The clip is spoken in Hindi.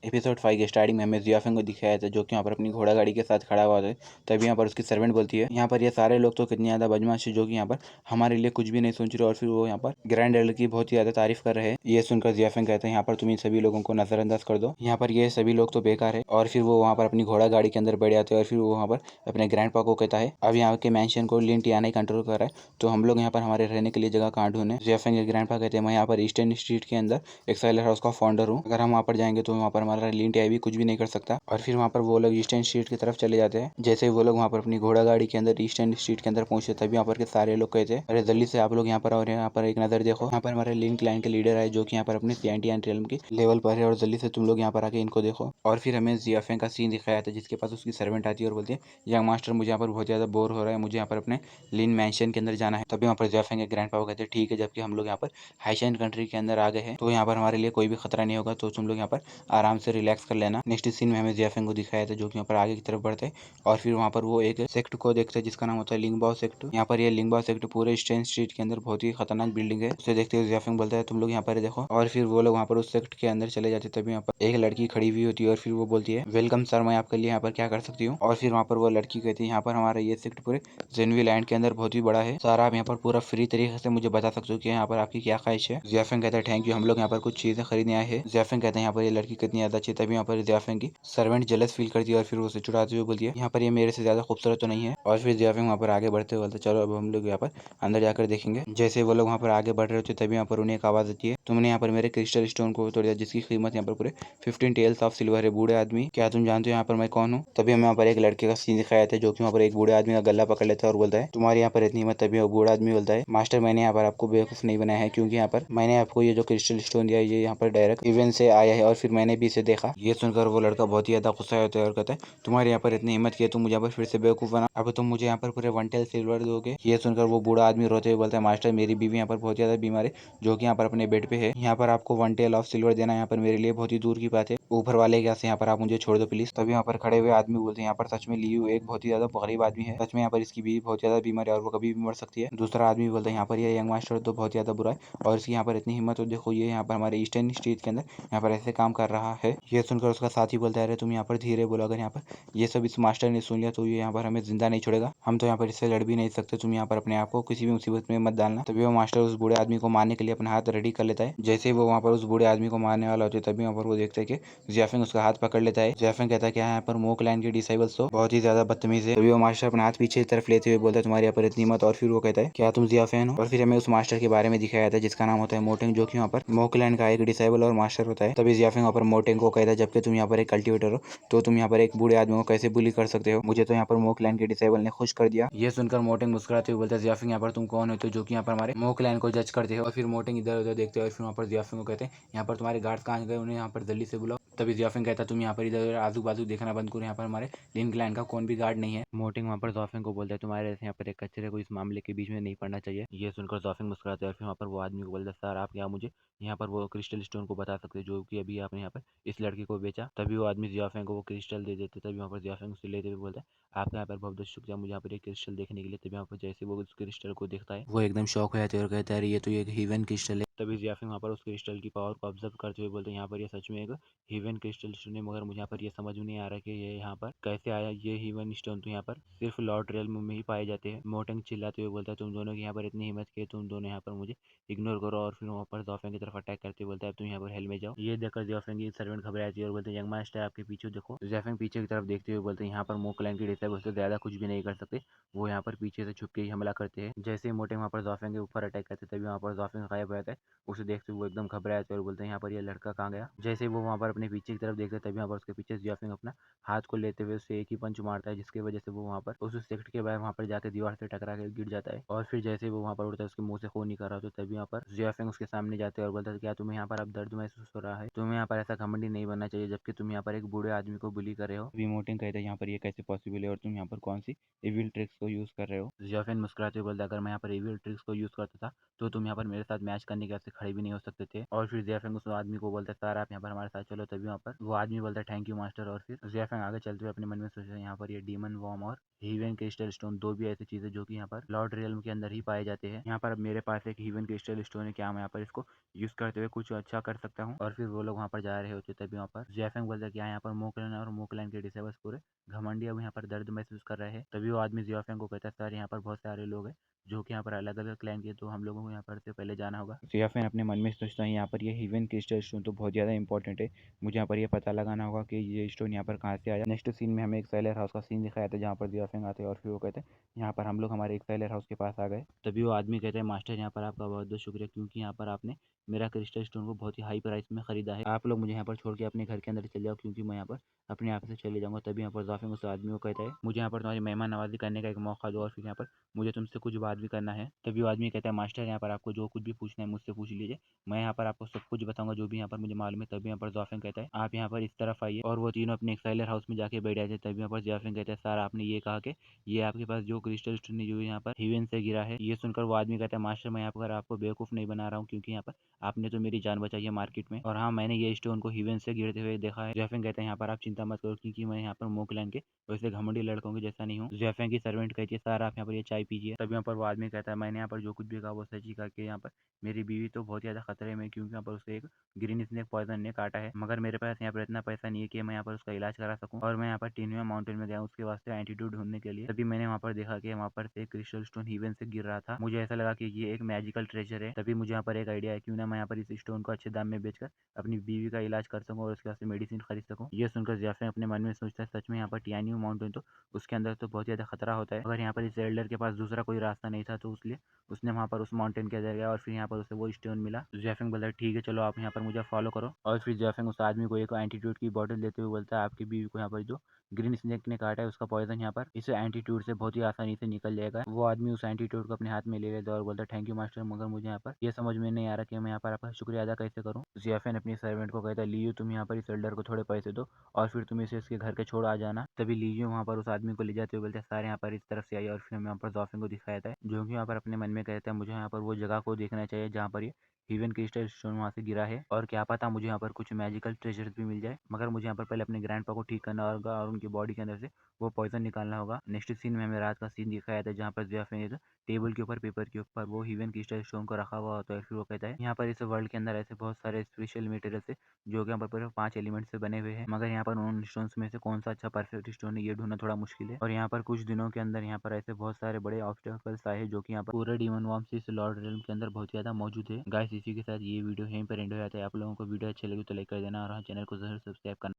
एपिसोड 5 के स्टार्टिंग में हमें जियाफिंग को दिखाया था जो कि यहाँ पर अपनी घोड़ा गाड़ी के साथ खड़ा हुआ था। तभी यहाँ पर उसकी सर्वेंट बोलती है यहाँ पर ये सारे लोग तो कितनी ज़्यादा बदमाश है जो कि यहाँ पर हमारे लिए कुछ भी नहीं सोच रहे। और फिर वो यहाँ पर ग्रैंड एल्डर की बहुत ही ज़्यादा तारीफ कर रहे हैं। ये सुनकर जियाफिंग कहते हैं यहाँ पर तुम इन सभी लोगों को नजरअंदाज कर दो, यहाँ पर ये सभी लोग तो बेकार है। और फिर वो वहाँ पर अपनी घोड़ा गाड़ी के अंदर बैठ जाते हैं और फिर वो वहाँ पर अपने ग्रैंड पा को कहता है अब यहाँ के मैंशन को लिन टियाना ही कंट्रोल कर रहा है, तो हम लोग यहाँ पर हमारे रहने के लिए जगह कहाँ ढूंढे। जियाफिंग के ग्रैंड पा कहते हैं मैं यहाँ पर ईस्टर्न स्ट्रीट के अंदर एक सेलर हाउस का फाउंडर हूँ, अगर हम वहाँ पर जाएंगे तो वहाँ पर हमारा लिन टिया भी कुछ भी नहीं कर सकता। और फिर वहाँ पर वो लोग ईस्टर्न स्ट्रीट की तरफ चले जाते हैं। जैसे ही वो लोग वहाँ पर अपनी घोड़ा गाड़ी के अंदर ईस्टर्न स्ट्रीट के अंदर पहुंचे तभी यहाँ पर के सारे लोग कहते हैं अरे जल्दी से आप लोग यहाँ पर और यहाँ पर एक नजर देखो, यहाँ पर हमारे लिंक लाइन के लीडर है जो कि यहाँ पर अपने सीएनटी रियल्म की लेवल पर है और जल्दी से तुम लोग यहाँ पर आके इनको देखो। और फिर हमें जियाफेंग का सीन दिखाया था जिसके पास उसकी सर्वेंट आती है और बोलती है यंग मास्टर मुझे यहाँ पर बहुत ज़्यादा बोर हो रहा है, मुझे यहाँ पर अपने लिन मैंशन के अंदर जाना है। तभी वहाँ पर जियाफेंग के ग्रैंड पापा कहते हैं ठीक है, जबकि हम लोग यहाँ पर हाइशैन कंट्री के अंदर आ गए हैं तो यहाँ पर हमारे लिए कोई भी खतरा नहीं होगा, तो तुम लोग यहाँ पर आराम से रिलैक्स कर लेना। नेक्स्ट सीन में हमें जियाफेंग को दिखाया था जो कि यहाँ पर आगे की तरफ बढ़ते हैं और फिर वहाँ पर वो एक सेक्ट को देखते हैं जिसका नाम होता है लिंगबाओ सेक्ट। यहाँ पर ये लिंगबाओ सेक्ट पूरे स्टेन स्ट्रीट के अंदर बहुत ही खतरनाक बिल्डिंग है, उसे देखते हुए जियाफेंग बोलता है तुम लोग यहाँ पर देखो। और फिर वो लोग वहाँ पर उस सेक्ट के अंदर चले जाते तभी यहाँ पर एक लड़की खड़ी हुई होती है और फिर वो बोलती है वेलकम सर, मैं आपके लिए यहाँ पर क्या कर सकती हूँ। और फिर वहाँ पर वो लड़की कहती है यहाँ पर हमारा ये सेक्ट पूरे जेनवी लैंड के अंदर बहुत ही बड़ा है सर, आप यहाँ पर पूरा फ्री तरीके से मुझे बता सकते हो कि यहाँ पर आपकी क्या ख्वाहिश है। जियाफेंग कहता है थैंक यू, हम लोग यहाँ पर कुछ चीजें खरीदने आए हैं। जियाफेंग कहते हैं यहाँ पर ये लड़की कितनी ज्यादा अच्छी है। तभी यहाँ पर जियाफेंग की सर्वेंट जेलस फील करती है और फिर उसे चुड़ाते हुए बोलती है यहाँ पर ये मेरे से ज्यादा खूबसूरत तो नहीं है। और फिर जियाफेंग वहाँ पर आगे बढ़ते बोलते चलो अब हम लोग यहाँ पर अंदर जाकर देखेंगे। जैसे वो लोग वहाँ पर आगे बढ़ रहे होते तभी यहाँ पर उन्हें एक आवाज आती है तुमने यहाँ पर मेरे क्रिस्टल स्टोन को तोड़ दिया जिसकी कीमत यहाँ पर पूरे 15 टेल्स ऑफ सिल्वर है। बूढ़े आदमी क्या तुम जानते हो यहाँ पर मैं कौन हूँ। तभी हमें यहाँ पर एक लड़के का सीन दिखाया था जो कि वहाँ पर एक बूढ़े आदमी का गला पकड़ लेता है और बोलता है तुम्हारी यहाँ पर इतनी हिम्मत। तभी वो बूढ़ा आदमी बोलता है मास्टर मैंने यहाँ पर आपको बेवकूफ नहीं बनाया है, क्योंकि यहाँ पर मैंने आपको ये जो क्रिस्टल स्टोन दिया ये यहाँ पर डायरेक्ट इवेंट से आया है और फिर मैंने भी इसे देखा। ये सुनकर वो लड़का बहुत ही ज्यादा गुस्सा होता है और कहता है तुम्हारे यहाँ पर इतनी हिम्मत की है तुम मुझे यहाँ पर फिर से बेवकूफ बना, अब तुम मुझे यहाँ पर पूरे 1 टेल सिल्वर दोगे। ये सुनकर वो बूढ़ा आदमी रोते हुए बोलता है मास्टर मेरी बीवी यहाँ पर बहुत ज्यादा बीमार है जो कि यहाँ पर अपने बेड पे है, यहाँ पर आपको 1 टेल ऑफ सिल्वर देना यहाँ पर मेरे लिए बहुत ही दूर की बात है, ऊपर वाले के यहाँ से यहाँ पर आप मुझे छोड़ दो प्लीज। तभी यहाँ पर खड़े हुए आदमी बोलते हैं यहाँ पर सच में लियू एक बहुत ही ज्यादा गरीब आदमी है, सच में यहाँ पर इसकी बीवी बहुत ज्यादा बीमार है और वो कभी भी मर सकती है। दूसरा आदमी बोलता है यहाँ पर ये यंग मास्टर तो बहुत ज्यादा बुरा है और इसकी यहाँ पर इतनी हिम्मत हो, देखो ये यहाँ पर हमारे ईस्टर्न स्ट्रीट के अंदर यहाँ पर ऐसे काम कर रहा है। ये सुनकर उसका साथी बोलता है अरे तुम यहाँ पर धीरे बोलो, अगर यहाँ पर ये सब इस मास्टर ने सुन लिया तो ये यहाँ पर हमें जिंदा नहीं छोड़ेगा, हम तो यहाँ पर इससे लड़ भी नहीं सकते, तुम यहाँ पर अपने आप को किसी भी मुसीबत में मत डालना। तभी वो मास्टर उस बूढ़े आदमी को मारने के लिए अपना हाथ रेडी कर लेता है। जैसे ही वो वहाँ पर उस बूढ़े आदमी को मारने वाला होता है तभी वहाँ पर वो देखता है कि जियाफिंग उसका हाथ पकड़ लेता है। जियाफिंग कहता है कि यहाँ पर मोक लैंड के डिसाइबल्स तो बहुत ही ज्यादा बदतमीज है। तभी वो मास्टर अपना हाथ पीछे की तरफ लेते हुए बोलता है तुम्हारे यहाँ पर इतनी हिम्मत। और फिर वो कहता है क्या तुम जियाफिन हो। और फिर हमें उस मास्टर के बारे में दिखाया था जिसका नाम होता है मोटेंग जो कि वहाँ पर मोकलैंड का एक डिसाइबल और मास्टर होता है। तभी जियाफिंग वहाँ पर मोटेंग को कहता है जबकि तुम यहाँ पर एक कल्टिवेटर हो तो तुम यहाँ पर एक बूढ़े आदमी को कैसे बुली कर सकते हो, मुझे तो यहाँ पर मोकलैंड के डिसाइबल ने खुश कर दिया। ये सुनकर मोटेंग मुस्कुराते हुए बोलता है जियाफिंग यहाँ पर तुम कौन हो तो जो कि यहाँ पर हमारे मोकलैंड को जज करते हो। और फिर मोटेंग इधर उधर देखते हैं और फिर वहाँ पर जियाफिंग को कहते हैं यहाँ पर तुम्हारे गार्ड्स कहाँ गए, उन्हें यहाँ पर जल्दी से बुलाओ। तभी जियाफिंग कहता है तुम यहाँ पर इधर उधर आजू बाजू देखना बंद करो, यहाँ पर हमारे लिन क्लैन का कौन भी गार्ड नहीं है। मोटिंग वहाँ पर जॉफिंग को बोलता है तुम्हारे ऐसे यहाँ पर एक कचरे को इस मामले के बीच में नहीं पड़ना चाहिए। ये सुनकर जॉफिंग मुस्कुराता है और फिर वहाँ पर वो आदमी को बोलता है सर आप क्या मुझे यहाँ पर वो क्रिस्टल स्टोन को बता सकते हैं जो कि अभी आपने यहाँ पर इस लड़के को बेचा। तभी वो आदमी जियाफिंग को वो क्रिस्टल दे देते। तभी वहाँ पर जियाफिंग उसे लेते हुए बोलता है आपका यहाँ पर बहुत बहुत शुक्रिया मुझे यहाँ पर एक क्रिस्टल देखने के लिए। तभी यहाँ पर जैसे वो उस क्रिस्टल को देखता है वो एकदम शौक हो जाते हैं और कहता है ये तो एक हीवन क्रिस्टल है। तभी जियाफिंग वहाँ पर उस क्रिस्टल की पावर को ऑब्जर्व करते हुए बोलते हैं यहाँ पर ये सच में एक हीवन क्रिस्टल स्टोन है, मगर मुझे यहाँ पर ये समझ में नहीं आ रहा कि ये यहाँ पर कैसे आया। ये हीवन स्टोन तो यहाँ पर सिर्फ लॉर्ड रियल्म में ही पाए जाते हैं। मोटेंग चिल्लाते हुए बोलता है तुम दोनों की यहाँ पर इतनी हिम्मत की तुम दोनों यहाँ पर मुझे इग्नोर करो। और फिर वहाँ पर जॉफिंग की तरफ अटैक करते हुए बोलता है तुम यहाँ पर हेल में जाओ। ये देखकर जॉफिंग की सर्वेंट घबरा जाती है और बोलते हैं यंग मास्टर आपके पीछे देखो। जॉफिंग पीछे की तरफ देखते हुए बोलते हैं यहाँ पर मोकलैंड की डिसाइबल से ज्यादा कुछ भी नहीं कर सकते, वो यहाँ पर पीछे से छुप के ही हमला करते हैं। जैसे ही मोटेंग वहाँ पर जॉफिंग के ऊपर अटैक करते तभी वहाँ पर जॉफिंग गायब हो जाता है। उसे देखते हुए वो एकदम घबरा जाते हैं और बोलते हैं यहाँ पर ये लड़का कहाँ गया। जैसे ही वो वहाँ पर अपने पीछे की तरफ देखते तभी वहाँ पर उसके पीछे जॉफिंग अपना हाथ को लेते हुए उसे एक ही पंच मारता है जिसकी वजह से वो वहाँ पर उस सेकंड के बाद वहाँ पर जाकर दीवार से टकरा के गिर जाता है। और फिर जैसे वो वहाँ पर उड़ता है उसके मुंह से खून निकल रहा होता है तभी वहाँ पर जियाफिंग उसके सामने जाते हैं और बोलता है क्या तुम्हें यहाँ पर अब दर्द महसूस हो रहा है, तुम्हें यहाँ पर ऐसा घमंडी नहीं बनना चाहिए जबकि तुम यहाँ पर एक बूढ़े आदमी को बुली कर रहे हो। विमोटिंग कहता है यहाँ पर ये कैसे पॉसिबल है और तुम यहाँ पर कौन सी एविल ट्रिक्स को यूज कर रहे हो। जियाफिन मुस्कुराते हुए बोलता है अगर मैं यहाँ पर एविल ट्रिक्स को यूज करता था तो तुम यहाँ पर मेरे साथ मैच करने के तरीके से खड़े भी नहीं हो सकते थे। और फिर ज़ियाफेंग उस आदमी को बोलता है सर आप यहाँ पर हमारे साथ चलो, तभी वहाँ पर वो आदमी बोलता है थैंक यू मास्टर। और फिर ज़ियाफेंग आगे चलते हुए अपने मन में सोचता है यहाँ पर ये डीमन वॉर्म और हीवन क्रिस्टल स्टोन दो भी ऐसी चीज़ें जो कि यहाँ पर लॉर्ड रियल्म के अंदर ही पाए जाते हैं। यहाँ पर अब मेरे पास एक हीवन क्रिस्टल स्टोन है, क्या मैं यहाँ पर इसको यूज़ करते हुए कुछ अच्छा कर सकता हूँ। और फिर वो लोग वहाँ पर जा रहे होते तभी वहाँ पर ज़ियाफेंग बोलता है कि यहाँ पर मोकलन और मोकलन के डिसेबल्स पूरे घमंडी अब यहाँ पर दर्द महसूस कर रहे हैं। तभी वो आदमी ज़ियाफेंग को कहता है सर यहाँ पर बहुत सारे लोग हैं जो कि यहाँ पर अलग अलग क्लैन के, तो हम लोगों को यहाँ पर से पहले जाना होगा। ज़ियाफेंग अपने मन में सोचता है यहाँ पर ये हीवन क्रिस्टल स्टोन तो बहुत ज़्यादा इंपॉर्टेंट है, मुझे यहाँ पर ये पता लगाना होगा कि ये स्टोन यहाँ पर कहाँ से आया। नेक्स्ट सीन में हमें एक सेलर हाउस का सीन दिखाया था जहाँ पर ज़ियाफेंग आते हैं और फिर वो कहते हैं यहाँ पर हम लोग हमारे एक सेलर हाउस के पास आ गए। तभी वो आदमी कहते हैं मास्टर यहाँ पर आपका बहुत बहुत शुक्रिया, क्योंकि यहाँ पर आपने मेरा क्रिस्टल स्टोन को बहुत ही हाई प्राइस में खरीदा है। आप लोग मुझे यहाँ पर छोड़ के अपने घर के अंदर चले जाओ, क्योंकि मैं यहाँ पर अपने आप से चले जाऊँगा। तभी यहाँ पर ज़ियाफेंग उस आदमी को कहता है मुझे यहाँ पर तुम्हारी मेहमान नवाजी करने का एक मौका दो और फिर यहाँ पर मुझे तुमसे कुछ बात भी करना है। तभी वो आदमी कहता है मास्टर यहाँ पर आपको जो कुछ भी पूछना है मुझसे पूछ लीजिए, मैं यहाँ पर आपको सब कुछ बताऊंगा जो भी यहाँ पर मुझे मालूम है। तभी यहाँ पर ज़ियाफेंग कहता है आप यहाँ पर इस तरफ आइए, और वो तीनों अपने एक सेलर हाउस में जाके बैठ जाते। तभी यहाँ पर ज़ियाफेंग कहता है सर आपने ये कहा कि ये आपके पास जो क्रिस्टल स्टोन है जो यहाँ पर हेवन से गिरा है। ये सुनकर वो आदमी कहता है मास्टर मैं यहाँ पर आपको बेवकूफ़ नहीं बना रहा हूँ, क्योंकि यहाँ पर आपने तो मेरी जान बचाई है मार्केट में, और हाँ मैंने ये स्टोन को हेवन से गिरते हुए देखा है। ज़ियाफेंग कहते हैं यहाँ पर आप चिंता मत करो, क्योंकि मैं यहाँ पर मोकलैन के वैसे घमंडी लड़कों के जैसा नहीं हूँ। ज़ियाफेंग की सर्वेंट कहती है सर आप यहाँ पर ये चाय पीजिए। तब यहाँ पर वो आदमी कहता है मैंने यहाँ पर जो कुछ भी कहा वो सच ही कहा कि यहाँ पर मेरी बीवी तो बहुत ज़्यादा खतरे में, क्योंकि यहाँ पर उसे एक ग्रीन स्नेक पॉइजन ने काटा है, मगर मेरे पास यहाँ पर इतना पैसा नहीं है कि मैं यहाँ पर उसका इलाज करा सकूँ। और मैं यहाँ पर टीनिया माउंटेन में गया उसके वास्ते एंटीट्यूड ढूंढने के लिए। तभी मैंने वहाँ पर देखा कि वहाँ पर एक क्रिस्टल स्टोन हेवन से गिर रहा था। मुझे ऐसा लगा कि ये एक मैजिकल ट्रेजर है। तभी मुझे यहाँ पर एक आइडिया है, क्यों ना मैं यहाँ पर इस स्टोन को अच्छे दाम में बेचकर अपनी बीवी का इलाज कर सकूँ और उसके वास्ते मेडिसिन खरीद सकूँ। ये सुनकर ज़ियाफेंग अपने मन में सोचता है सच में यहाँ पर टियानियो माउंटेन तो उसके अंदर तो बहुत ज़्यादा खतरा होता है। अगर यहाँ पर इस एल्डर के पास दूसरा कोई रास्ता नहीं था तो उसलिए उसने वहाँ पर उस माउंटेन के अंदर गया और फिर यहाँ पर उसे वो स्टोन मिला। ज़ियाफेंग बोलता है ठीक है चलो आप यहाँ पर मुझे फॉलो करो। और फिर ज़ियाफेंग उस आदमी को एक एंटीट्यूड की बॉटल देते हुए बोलता है आपकी बीवी को यहाँ पर जो ग्रीन स्नेक ने काटा है उसका पॉइजन यहाँ पर इस एंटीट्यूड से बहुत ही आसानी से निकल जाएगा। वो आदमी उस एंटीट्यूड को अपने हाथ में ले लेता है और बोलता है थैंक यू मास्टर, मगर मुझे यहाँ पर ये समझ में नहीं आ रहा कि मैं यहाँ पर आपका शुक्रिया अदा कैसे करूँ। ज़ियाफेंग अपनी सर्वेंट को कहता है लियो तुम यहाँ पर इस एल्डर को थोड़े पैसे दो और फिर तुम इसे इसके घर के छोड़ आ जाना। तभी लियो वहाँ पर उस आदमी को ले जाते हुए बोलते हैं सारे यहाँ पर इस तरफ से आइए, और फिर हमें यहाँ पर ज़ियाफेंग को दिखाया था जो कि यहाँ पर अपने मन में कहता है मुझे यहाँ पर वो जगह को देखना चाहिए जहाँ पर ये हेवन क्रिस्टल स्टोन वहाँ से गिरा है, और क्या पता मुझे यहाँ पर कुछ मैजिकल ट्रेजर्स भी मिल जाए, मगर मुझे यहाँ पर पहले अपने ग्रैंडपा को ठीक करना होगा और उनकी बॉडी के अंदर से वो पॉइजन निकालना होगा। नेक्स्ट सीन में हमें रात का सीन दिखाया था जहाँ पर ज़ियाफेंग टेबल के ऊपर पेपर के ऊपर वो हेवन क्रिस्टल स्टोन को रखा हुआ होता है। फिर वो कहता है यहाँ पर इस वर्ल्ड के अंदर ऐसे बहुत सारे स्पेशल मटेरियल्स है जो कि यहाँ पर पूरे 5 एलिमेंट से बने हुए हैं, मगर यहाँ पर उन स्टोन्स में से कौन सा अच्छा परफेक्ट स्टोन है ये ढूंढना थोड़ा मुश्किल है। और यहाँ पर कुछ दिनों के अंदर यहाँ पर ऐसे बहुत सारे बड़े ऑब्स्टेकल्स आए हैं जो कि यहाँ पर पूरे डीमन वॉर्म्स इस लॉर्ड रियल्म के अंदर बहुत ज़्यादा मौजूद है। गाइस इसी के साथ ये वीडियो यहीं पर एंड हो जाता है। आप लोगों को वीडियो अच्छी लगी तो लाइक कर देना और चैनल को जरूर सब्सक्राइब करना।